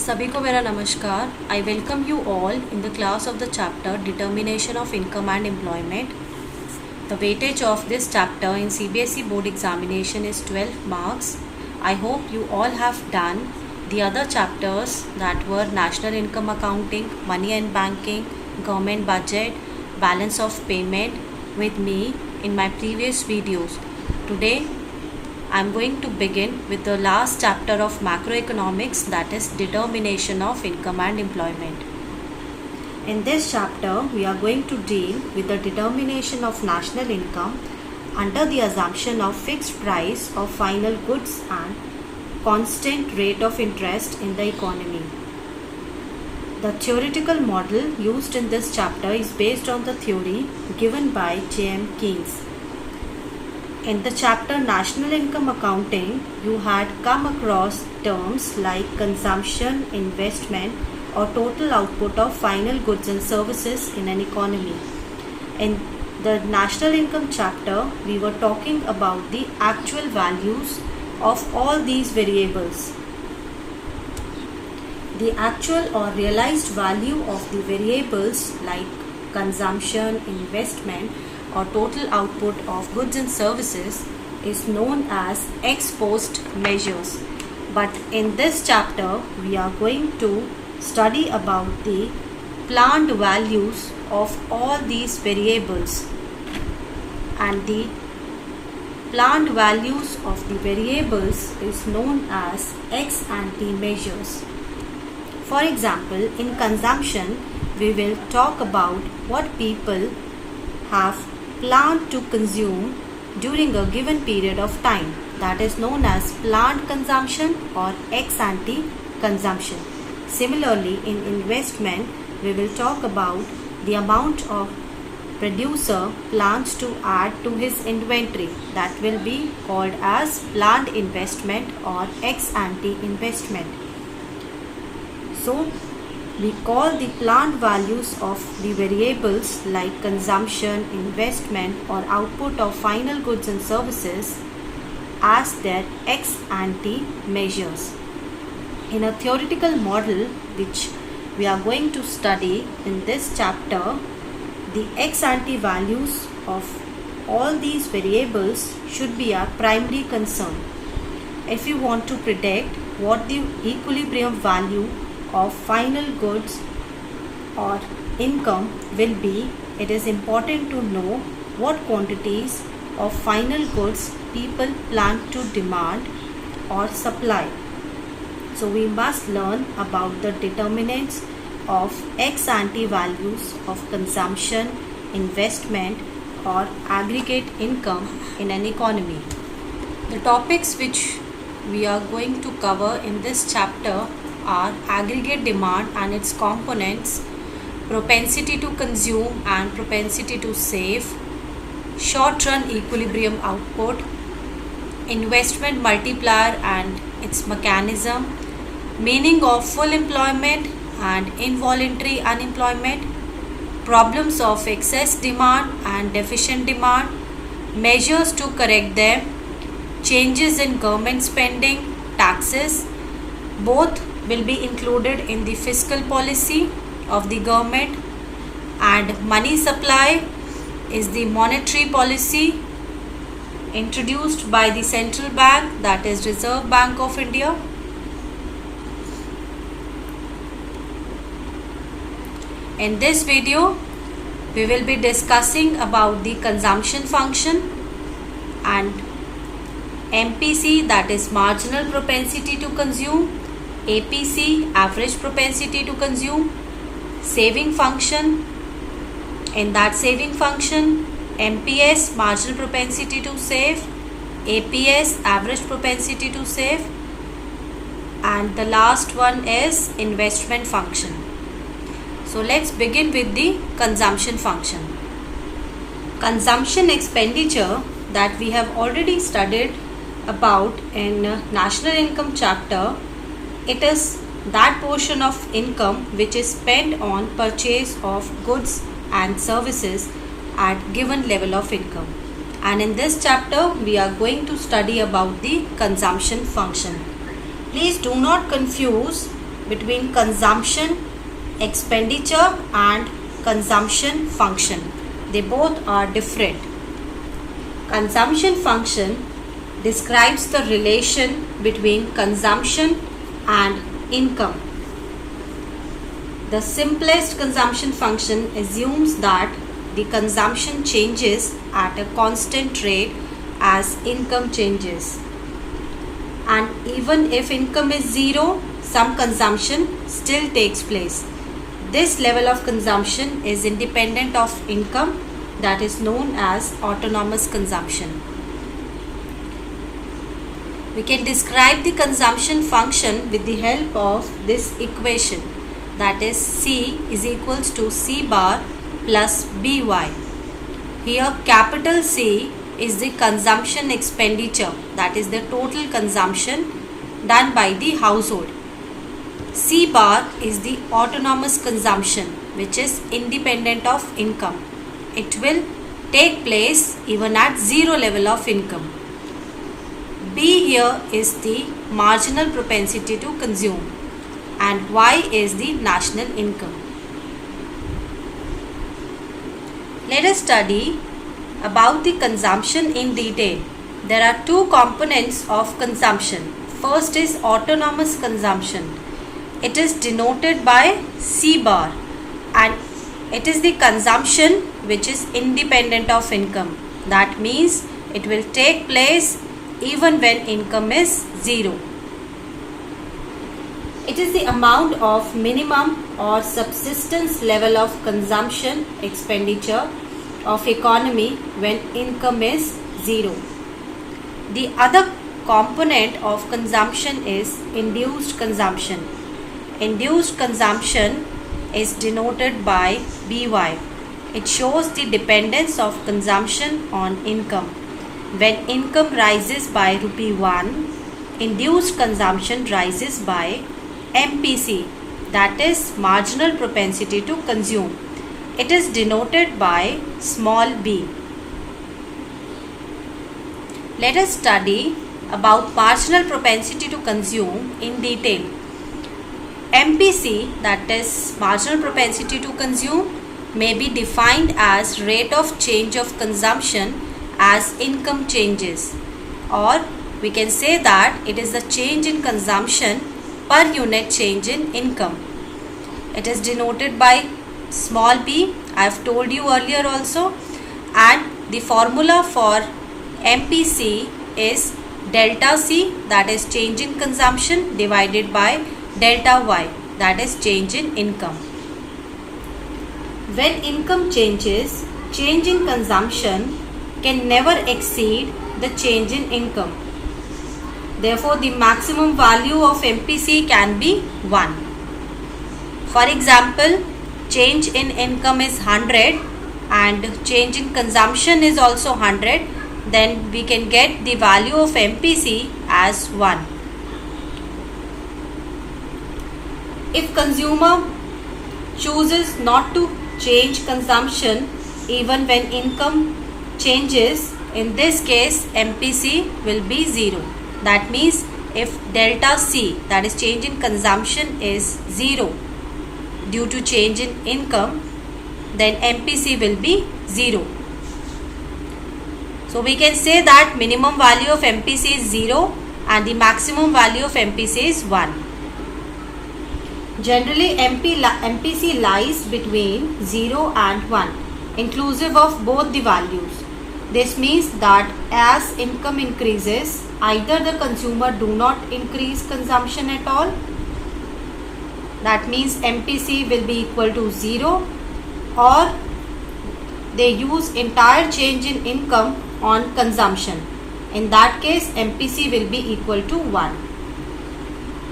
सभी को मेरा नमस्कार. I welcome you all in the class of the chapter Determination of Income and Employment. The weightage of this chapter in CBSE board examination is 12 marks. I hope you all have done the other chapters that were National Income Accounting, Money and Banking, Government Budget, Balance of Payment with me in my previous videos. Today I am going to begin with the last chapter of macroeconomics, that is determination of income and employment. In this chapter, we are going to deal with the determination of national income under the assumption of fixed price of final goods and constant rate of interest in the economy. The theoretical model used in this chapter is based on the theory given by J.M. Keynes. In the chapter National Income Accounting, you had come across terms like consumption, investment, or total output of final goods and services in an economy. In the National Income chapter, we were talking about the actual values of all these variables. The actual or realized value of the variables like consumption, investment, or total output of goods and services is known as ex post measures. But in this chapter, we are going to study about the planned values of all these variables, and the planned values of the variables is known as ex ante measures. For example, in consumption, we will talk about what people have planned to consume during a given period of time, that is known as planned consumption or ex ante consumption. Similarly, in investment, we will talk about the amount of producer plans to add to his inventory, that will be called as planned investment or ex ante investment. So, we call the planned values of the variables like consumption, investment, or output of final goods and services as their ex ante measures. In a theoretical model which we are going to study in this chapter, the ex ante values of all these variables should be our primary concern. If you want to predict what the equilibrium value of final goods or income will be, it is important to know what quantities of final goods people plan to demand or supply. So we must learn about the determinants of ex ante values of consumption, investment, or aggregate income in an economy. The topics which we are going to cover in this chapter are aggregate demand and its components, propensity to consume and propensity to save, short-run equilibrium output, investment multiplier and its mechanism, meaning of full employment and involuntary unemployment, problems of excess demand and deficient demand, measures to correct them, changes in government spending, taxes. Both will be included in the fiscal policy of the government, and money supply is the monetary policy introduced by the central bank, that is Reserve Bank of India. In this video, we will be discussing about the consumption function and MPC, that is marginal propensity to consume, APC, average propensity to consume, saving function. In that saving function, MPS, marginal propensity to save, APS, average propensity to save, and the last one is investment function. So let's begin with the consumption function. Consumption expenditure that we have already studied about in National Income chapter, it is that portion of income which is spent on purchase of goods and services at given level of income. And in this chapter, we are going to study about the consumption function. Please do not confuse between consumption expenditure and consumption function. They both are different. Consumption function describes the relation between consumption and income. The simplest consumption function assumes that the consumption changes at a constant rate as income changes. And even if income is zero, some consumption still takes place. This level of consumption is independent of income, that is known as autonomous consumption. We can describe the consumption function with the help of this equation, that is C is equals to C bar plus BY. Here capital C is the consumption expenditure, that is the total consumption done by the household. C bar is the autonomous consumption, which is independent of income. It will take place even at zero level of income. B here is the marginal propensity to consume and Y is the national income. Let us study about the consumption in detail. There are two components of consumption. First is autonomous consumption. It is denoted by C bar and it is the consumption which is independent of income. That means it will take place even when income is zero. It is the amount of minimum or subsistence level of consumption expenditure of economy when income is zero. The other component of consumption is induced consumption. Induced consumption is denoted by BY. It shows the dependence of consumption on income. When income rises by rupee 1, induced consumption rises by MPC, that is marginal propensity to consume. It is denoted by small b. Let us study about marginal propensity to consume in detail. MPC, that is marginal propensity to consume, may be defined as rate of change of consumption as income changes, or we can say that it is the change in consumption per unit change in income. It is denoted by small b. I have told you earlier also, and the formula for MPC is delta C, that is change in consumption, divided by delta Y, that is change in income. When income changes, change in consumption can never exceed the change in income. Therefore, the maximum value of MPC can be 1. For example, change in income is 100 and change in consumption is also 100, then we can get the value of MPC as 1. If consumer chooses not to change consumption even when income changes, in this case MPC will be 0. That means if delta C, that is change in consumption, is 0 due to change in income, then MPC will be 0. So we can say that minimum value of MPC is 0 and the maximum value of MPC is 1. Generally MPC lies between 0 and 1, inclusive of both the values. This means that as income increases, either the consumer do not increase consumption at all, that means MPC will be equal to 0, or they use entire change in income on consumption. In that case MPC will be equal to 1,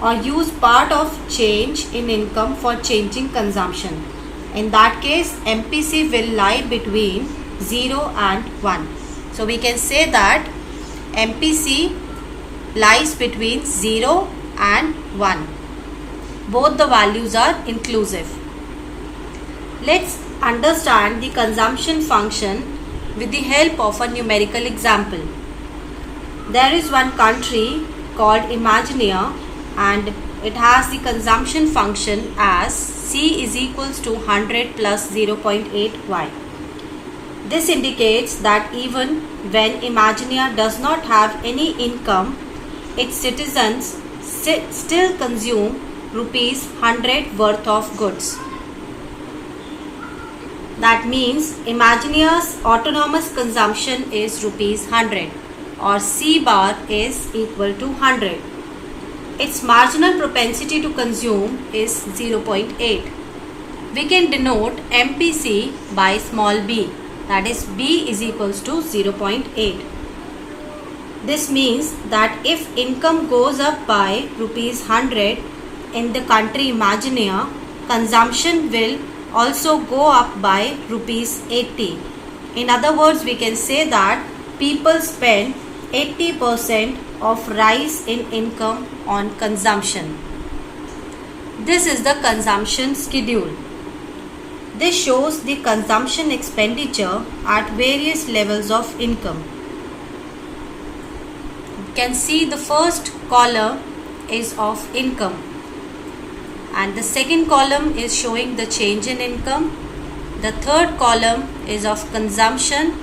or use part of change in income for changing consumption. In that case MPC will lie between 0 and 1. So we can say that MPC lies between 0 and 1. Both the values are inclusive. Let's understand the consumption function with the help of a numerical example. There is one country called Imagineer and it has the consumption function as C is equals to 100 plus 0.8y. This indicates that even when Imagineer does not have any income, its citizens still consume rupees 100 worth of goods. That means Imagineer's autonomous consumption is rupees 100 or C bar is equal to 100. Its marginal propensity to consume is 0.8. We can denote MPC by small b, that is b is equals to 0.8. This means that if income goes up by rupees 100 in the country Imagineer, consumption will also go up by rupees 80. In other words, we can say that people spend 80% of rise in income on consumption. This is the consumption schedule. This shows the consumption expenditure at various levels of income. You can see the first column is of income and the second column is showing the change in income. The third column is of consumption.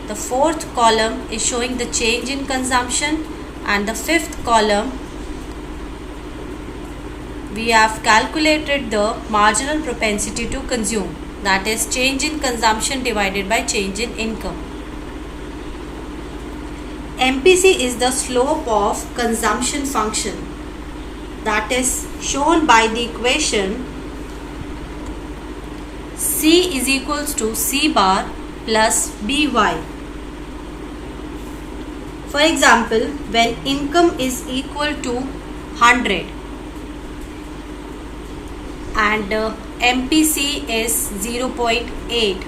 The fourth column is showing the change in consumption, and the fifth column we have calculated the marginal propensity to consume, that is change in consumption divided by change in income. MPC is the slope of consumption function, that is shown by the equation C is equals to C bar plus by. For example, when income is equal to 100 and MPC is 0.8,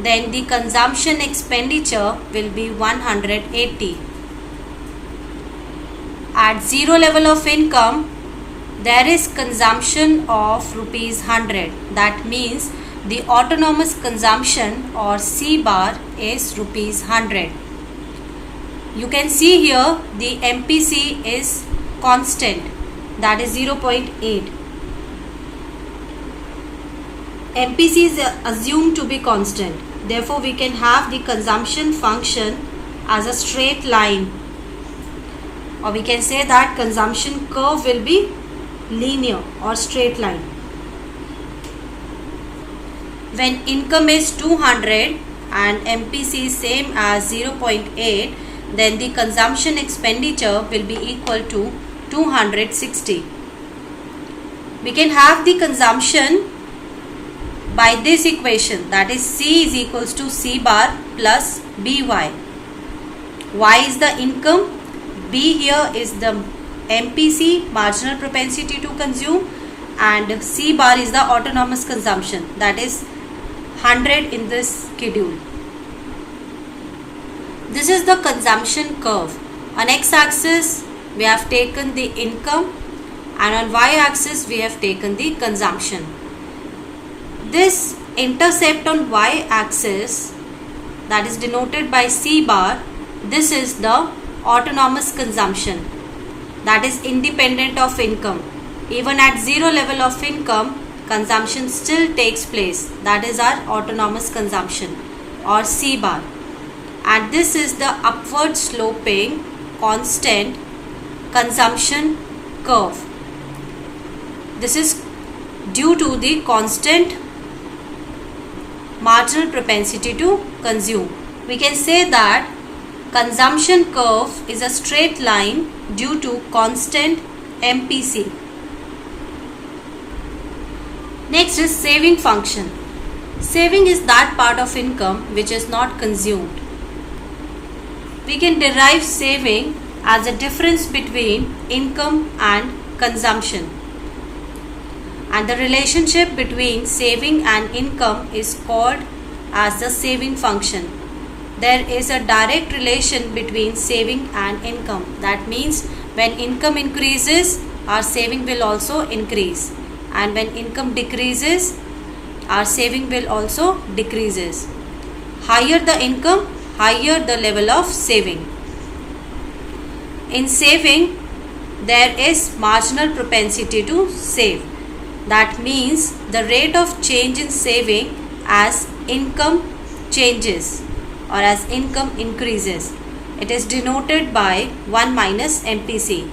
then the consumption expenditure will be 180. At zero level of income, there is consumption of rupees 100. That means the autonomous consumption or C bar is rupees 100. You can see here the MPC is constant, that is 0.8. MPC is assumed to be constant. Therefore, we can have the consumption function as a straight line, or we can say that consumption curve will be linear or straight line. When income is 200 and MPC is same as 0.8, then the consumption expenditure will be equal to 260. We can have the consumption by this equation, that is C is equals to C bar plus by. Y is the income, B here is the MPC, marginal propensity to consume, and C bar is the autonomous consumption, that is 100 in this schedule. This is the consumption curve. On x-axis we have taken the income and on y-axis we have taken the consumption. This intercept on y-axis, that is denoted by C bar, this is the autonomous consumption, that is independent of income. Even at zero level of income, consumption still takes place, that is our autonomous consumption or C bar. And this is the upward sloping constant consumption curve. This is due to the constant marginal propensity to consume. We can say that consumption curve is a straight line due to constant MPC. Next is saving function. Saving is that part of income which is not consumed. We can derive saving as a difference between income and consumption. And the relationship between saving and income is called as the saving function. There is a direct relation between saving and income. That means when income increases, our saving will also increase. And when income decreases, our saving will also decreases. Higher the income, higher the level of saving. In saving, there is marginal propensity to save. That means the rate of change in saving as income changes or as income increases. It is denoted by 1 minus MPC.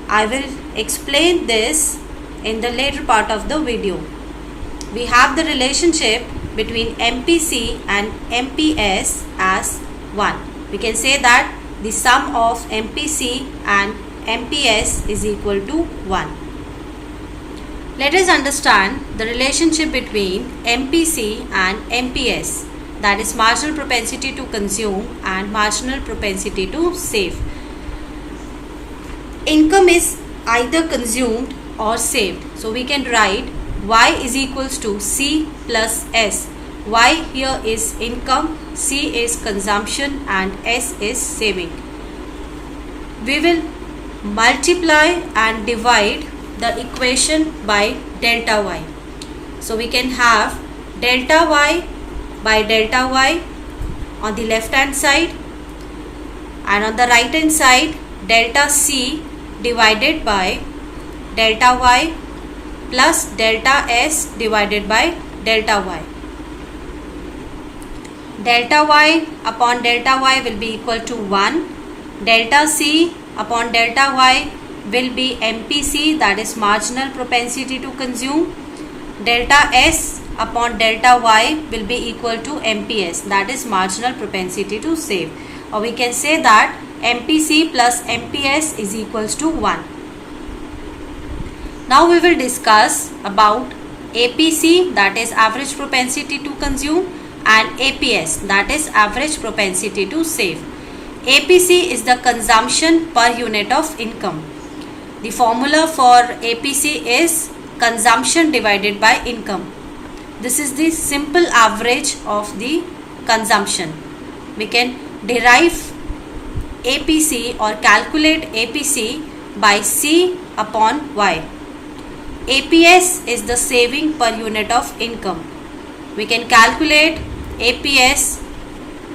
I will explain this in the later part of the video. We have the relationship between MPC and MPS as 1. We can say that the sum of MPC and MPS is equal to 1. Let us understand the relationship between MPC and MPS, that is marginal propensity to consume and marginal propensity to save. Income is either consumed or saved. So we can write Y is equals to C plus S. Y here is income, C is consumption and S is saving. We will multiply and divide the equation by delta Y. So we can have delta Y by delta Y on the left hand side, and on the right hand side delta C divided by delta Y plus delta S divided by delta Y. Delta Y upon delta Y will be equal to 1. Delta C upon delta Y will be MPC, that is marginal propensity to consume. Delta S upon delta Y will be equal to MPS, that is marginal propensity to save. Or we can say that MPC plus MPS is equals to 1. Now we will discuss about APC, that is average propensity to consume, and APS, that is average propensity to save. APC is the consumption per unit of income. The formula for APC is consumption divided by income. This is the simple average of the consumption. We can derive APC or calculate APC by C upon Y. APS is the saving per unit of income. We can calculate APS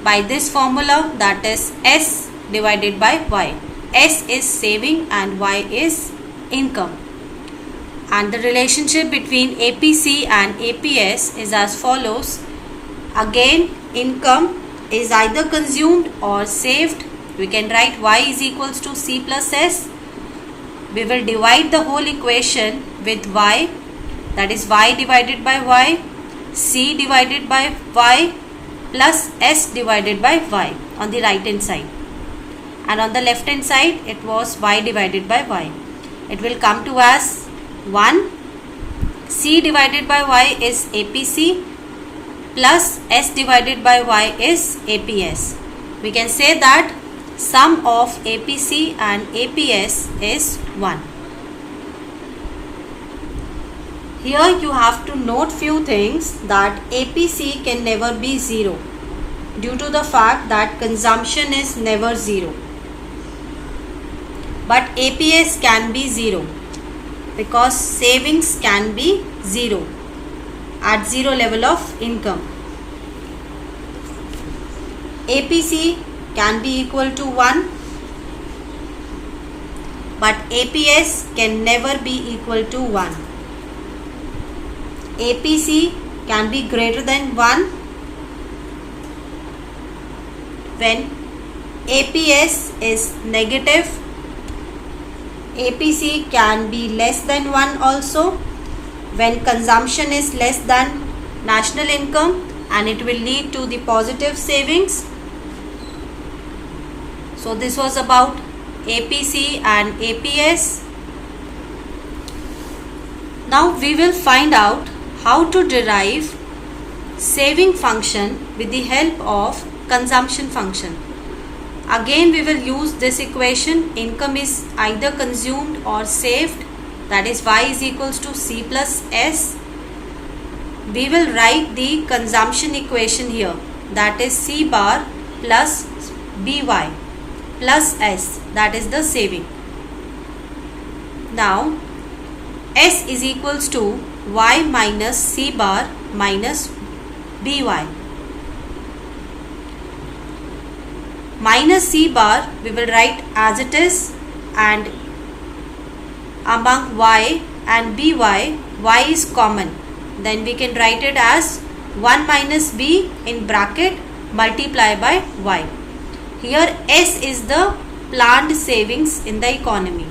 by this formula, that is S divided by Y. S is saving and Y is income. And the relationship between APC and APS is as follows. Again, income is either consumed or saved. We can write Y is equals to C plus S. We will divide the whole equation with Y, that is Y divided by Y, C divided by Y plus S divided by Y on the right hand side, and on the left hand side it was Y divided by Y. It will come to as 1. C divided by Y is APC plus S divided by Y is APS. We can say that sum of APC and APS is 1. Here you have to note few things, that APC can never be 0 due to the fact that consumption is never 0. But APS can be 0 because savings can be 0 at 0 level of income. APC can be equal to 1, but APS can never be equal to 1. APC can be greater than 1 when APS is negative. APC can be less than 1 also when consumption is less than national income, and it will lead to the positive savings. So this was about APC and APS. Now we will find out how to derive saving function with the help of consumption function. Again we will use this equation. Income is either consumed or saved, that is Y is equals to C plus S. We will write the consumption equation here, that is C bar plus BY plus S, that is the saving. Now S is equals to Y minus C bar minus BY. Minus C bar we will write as it is, and among y and by, y is common. Then we can write it as 1 minus b in bracket multiply by y. Here S is the planned savings in the economy.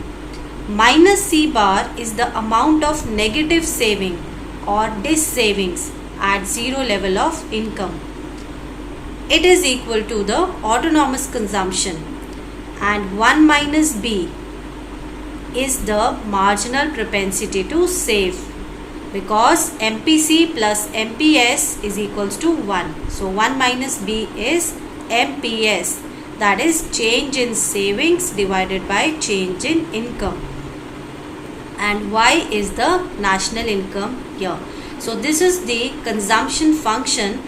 Minus C bar is the amount of negative saving or dis-savings at zero level of income. It is equal to the autonomous consumption, and 1 minus B is the marginal propensity to save, because MPC plus MPS is equals to 1. So 1 minus B is MPS, that is change in savings divided by change in income, and Y is the national income here. So this is the consumption function,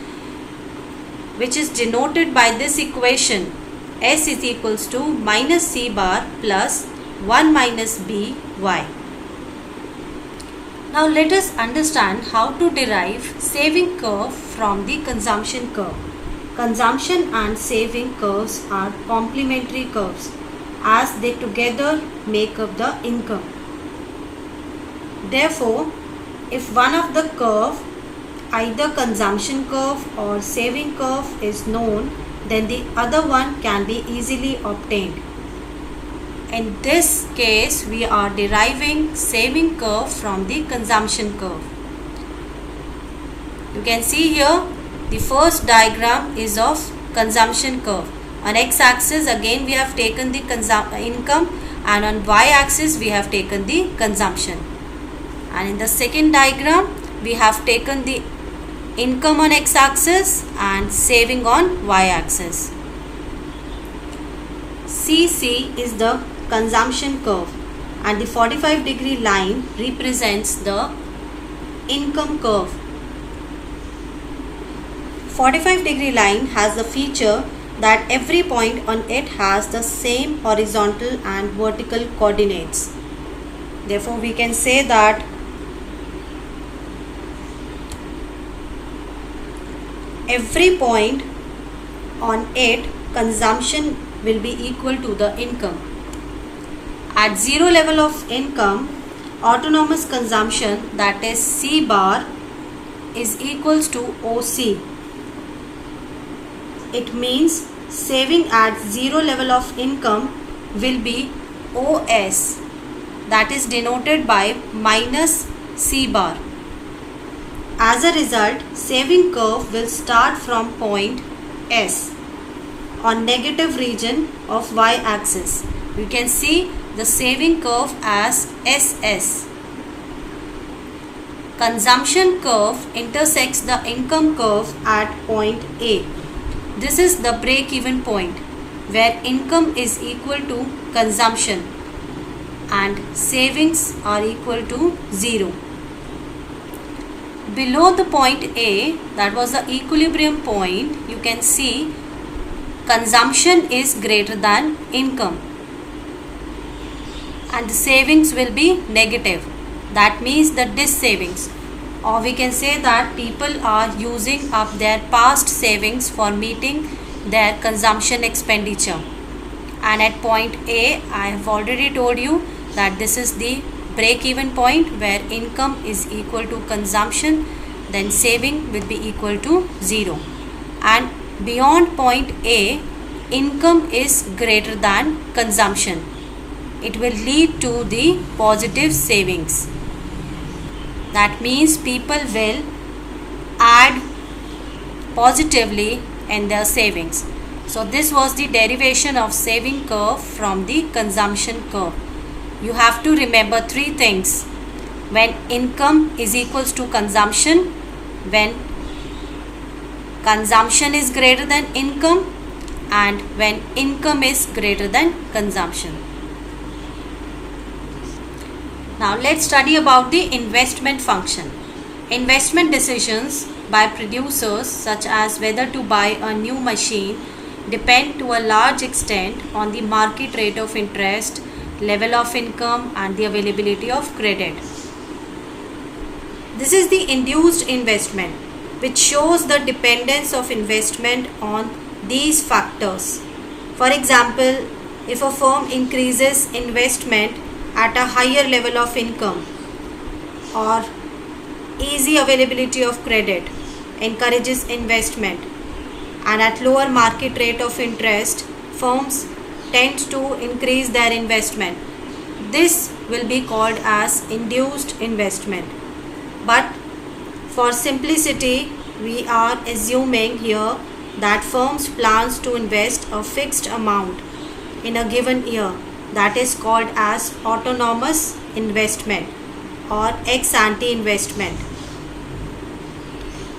which is denoted by this equation. S is equals to minus C bar plus 1 minus B Y. Now let us understand how to derive saving curve from the consumption curve. Consumption and saving curves are complementary curves as they together make up the income. Therefore, if one of the curve, either consumption curve or saving curve, is known, then the other one can be easily obtained. In this case, we are deriving saving curve from the consumption curve. You can see here the first diagram is of consumption curve. On x-axis again we have taken the income, and on y-axis we have taken the consumption. And in the second diagram we have taken the income on x-axis and saving on y-axis. CC is the consumption curve, and the 45-degree line represents the income curve. 45-degree line has the feature that every point on it has the same horizontal and vertical coordinates. Therefore, we can say that every point on it, consumption will be equal to the income. At zero level of income, autonomous consumption, that is C bar, is equals to OC. It means saving at zero level of income will be OS, that is denoted by minus C bar. As a result, saving curve will start from point S on negative region of y-axis. You can see the saving curve as SS. Consumption curve intersects the income curve at point A. This is the break-even point where income is equal to consumption and savings are equal to 0. Below the point A, that was the equilibrium point, you can see consumption is greater than income and the savings will be negative. That means the dis-savings, or we can say that people are using up their past savings for meeting their consumption expenditure. And at point A, I have already told you that this is the break-even point where income is equal to consumption, then saving will be equal to 0. And beyond point A, income is greater than consumption. It will lead to the positive savings. That means people will add positively in their savings. So this was the derivation of saving curve from the consumption curve. You have to remember three things: when income is equals to consumption, when consumption is greater than income, and when income is greater than consumption. Now let's study about the investment function. Investment decisions by producers, such as whether to buy a new machine, depend to a large extent on the market rate of interest, level of income and the availability of credit. This is the induced investment, which shows the dependence of investment on these factors. For example, if a firm increases investment at a higher level of income or easy availability of credit encourages investment, and at lower market rate of interest, firms tend to increase their investment. This will be called as induced investment. But for simplicity, we are assuming here that firms plans to invest a fixed amount in a given year, that is called as autonomous investment or ex ante investment.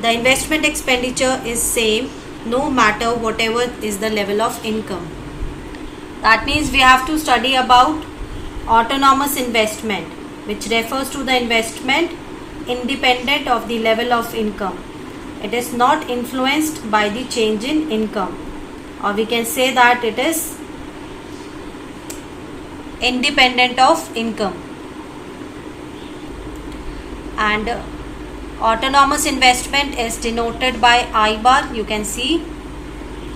The investment expenditure is same no matter whatever is the level of income. That means we have to study about autonomous investment, which refers to the investment independent of the level of income. It is not influenced by the change in income, or we can say that it is independent of income. And autonomous investment is denoted by I bar. You can see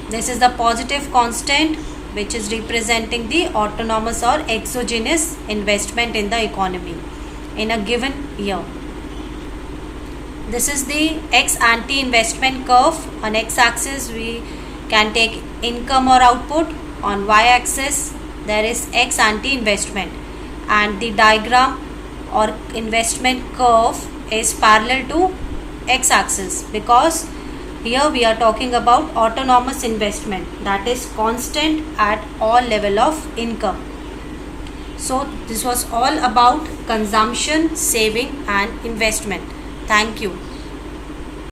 this is the positive constant which is representing the autonomous or exogenous investment in the economy in a given year. This is the ex ante investment curve. On x axis we can take income or output. On y axis there is ex ante investment, and the diagram or investment curve is parallel to x axis because here we are talking about autonomous investment, that is constant at all level of income. So this was all about consumption, saving and investment. Thank you.